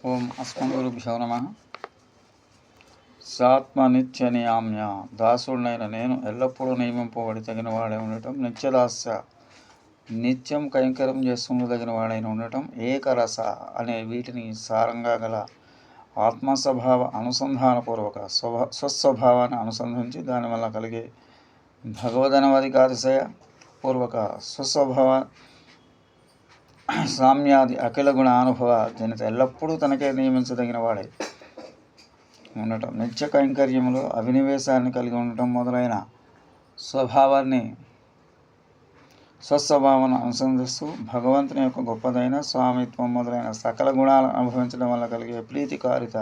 ఓం అస్మద్గురుభ్యో నమ. సాత్మ నిత్య నియామ్య, దాసుడినైన నేను ఎల్లప్పుడూ నియమింపబడి తగిన వాడై ఉండటం. నిత్యదాస్య, నిత్యం కైంకర్యం చేసుకునదగిన వాడైన ఉండటం. ఏకరస అనే వీటిని సారంగా గల ఆత్మస్వభావ అనుసంధానపూర్వక స్వస్వభావాన్ని అనుసంధించి దానివల్ల కలిగే భగవదనవధికాతిశయ పూర్వక స్వస్వభావ సామ్యాది అఖిల గుణ అనుభవ జనిత ఎల్లప్పుడూ తనకే నియమించదగిన వాడై ఉండటం. నిత్య కైంకర్యములు అభినివేశాన్ని కలిగి ఉండటం మొదలైన స్వస్వభావాన్ని అనుసంధిస్తూ భగవంతుని యొక్క గొప్పదైన స్వామిత్వం మొదలైన సకల గుణాలను అనుభవించడం వల్ల కలిగే ప్రీతికారిత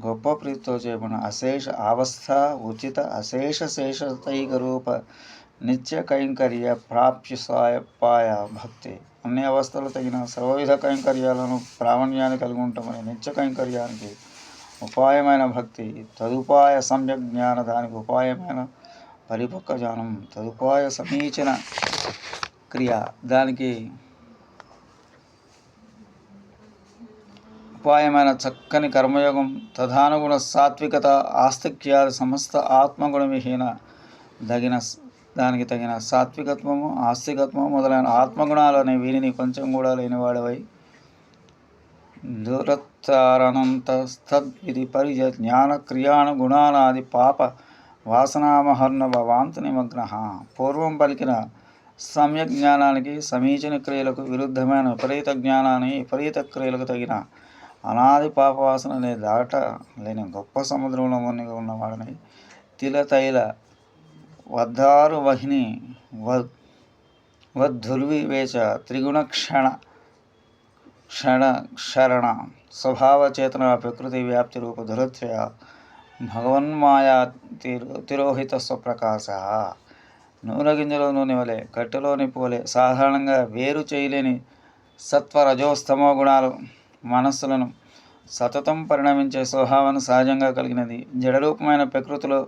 గొప్ప ప్రీతితో చేయబడిన అశేష అవస్థ ఉచిత అశేష శేషతైక రూప నిత్య కైంకర్య ప్రాప్యపాయ భక్తి. అన్ని అవస్థలు తగిన సర్వవిధ కైంకర్యాలను ప్రావణ్యాన్ని కలిగి ఉంటామని నిత్య కైంకర్యానికి ఉపాయమైన భక్తి, తదుపాయ సమ్యక్ జ్ఞాన దానికి ఉపాయమైన పరిపక్వ జ్ఞానం, తదుపాయ సమీచీన క్రియ దానికి ఉపాయమైన చక్కని కర్మయోగం, తదానుగుణ సాత్వికత ఆస్తిక్యాది సమస్త ఆత్మగుణ విహీన దానికి తగిన సాత్వికత్వము ఆస్తికత్వము మొదలైన ఆత్మగుణాలు అనే వీరిని కొంచెం కూడా లేనివాడవై దురత్తారనంతస్తద్విధి పరిజ జ్ఞాన క్రియాణ గుణానాది పాప వాసనామహర్ణ భవాంత నిమగ్న. పూర్వం పలికిన సమ్యక్ జ్ఞానానికి సమీచీన క్రియలకు విరుద్ధమైన విపరీత జ్ఞానాన్ని విపరీత క్రియలకు తగిన అనాది పాపవాసన అనే దాట లేని గొప్ప సముద్రంలో మునిగి ఉన్నవాడని తిలతైల వద్దారు వహిని వద్ధుర్వివేచ త్రిగుణ క్షరణ స్వభావచేతన ప్రకృతి వ్యాప్తి రూప దురత్రయ భగవన్మాయా తిరోహిత స్వప్రకాశ. నూనె గింజలో నూనె వలె కట్టెలో నిప్పు వలె సాధారణంగా వేరు చేయలేని సత్వరజోస్తమో గుణాలు మనస్సులను సతతం పరిణమించే స్వభావాన్ని సహజంగా కలిగినది. జడరూపమైన ప్రకృతిలో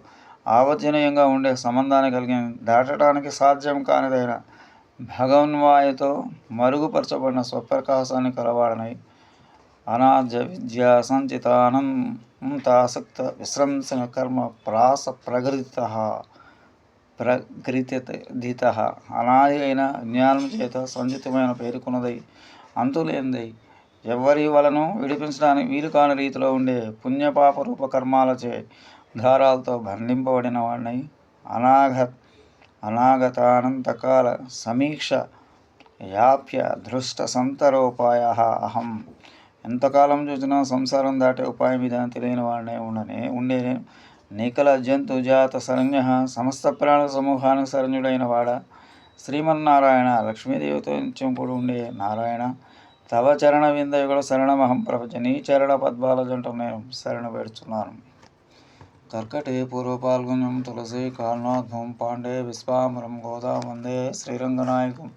ఆవర్జనీయంగా ఉండే సంబంధాన్ని కలిగినది. దాటడానికి సాధ్యం కానిదైన భగవన్మాయతో మరుగుపరచబడిన స్వప్రకాశాన్ని కలవాడనై అనాద్య విద్యా సంచితానంతాసక్త విశ్రంసన కర్మ ప్రాస ప్రగృతిత అనాది అయిన జ్ఞానం చేత సంచితమైన పేరుకున్నదై అంతులేనిదై ఎవరి వలను విడిపించడానికి వీలు కాని రీతిలో ఉండే పుణ్యపాప రూప కర్మాలచే దారాలతో బంధింపబడిన వాడినై అనాగతానంతకాల సమీక్ష యాప్య దృష్ట సంతరోపాయ అహం. ఎంతకాలం చూసినా సంసారం దాటే ఉపాయం విధానం తెలియని వాడినే ఉండే నిఖల జంతు జాత శరణ్య సమస్త ప్రాణ సమూహానికి శరణ్యుడైన వాడ శ్రీమన్నారాయణ. లక్ష్మీదేవితో నిత్యం కూడా ఉండే నారాయణ, తవ చరణ విందయుగల శరణమహం ప్రపంచ. నీ చరణ పద్మాల జంట నేను శరణ పెడుతున్నాను. కర్కటే పూర్వపాల్గొన్యం తులసి కాల్నాథం పాండే విశ్వామరం గోదా వందే శ్రీరంగనాయకం.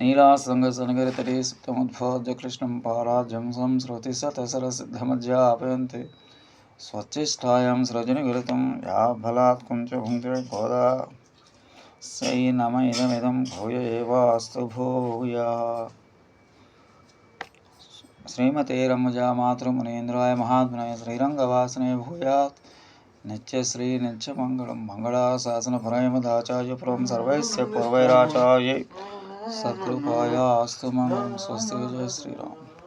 నీలాసంగసనగరితటే సుప్తముద్భోజ్య కృష్ణం పారాజ్యం సంస్మృతి సతసరసిద్ధమధ్యాపయంతే స్వచ్చిష్టాయాం సృజనిగృతం యా బలాత్ కుంచ భుంక్తే గోదా సై నమ ఇదమిదం భూయ ఏవాస్తు భూయా. శ్రీమతే రమజా మాతృమునీంద్రాయ మహాత్మనే శ్రీరంగవాసనే భూయాత్ నిత్యశ్రీ నిత్యమంగళం. మంగళాశాసన పరమదాచార్యపురం సర్వైస్య పూర్వైరాచార్యై సత్కృపాయా అస్తు మంగళం. స్వస్తి. జయ శ్రీరామ్.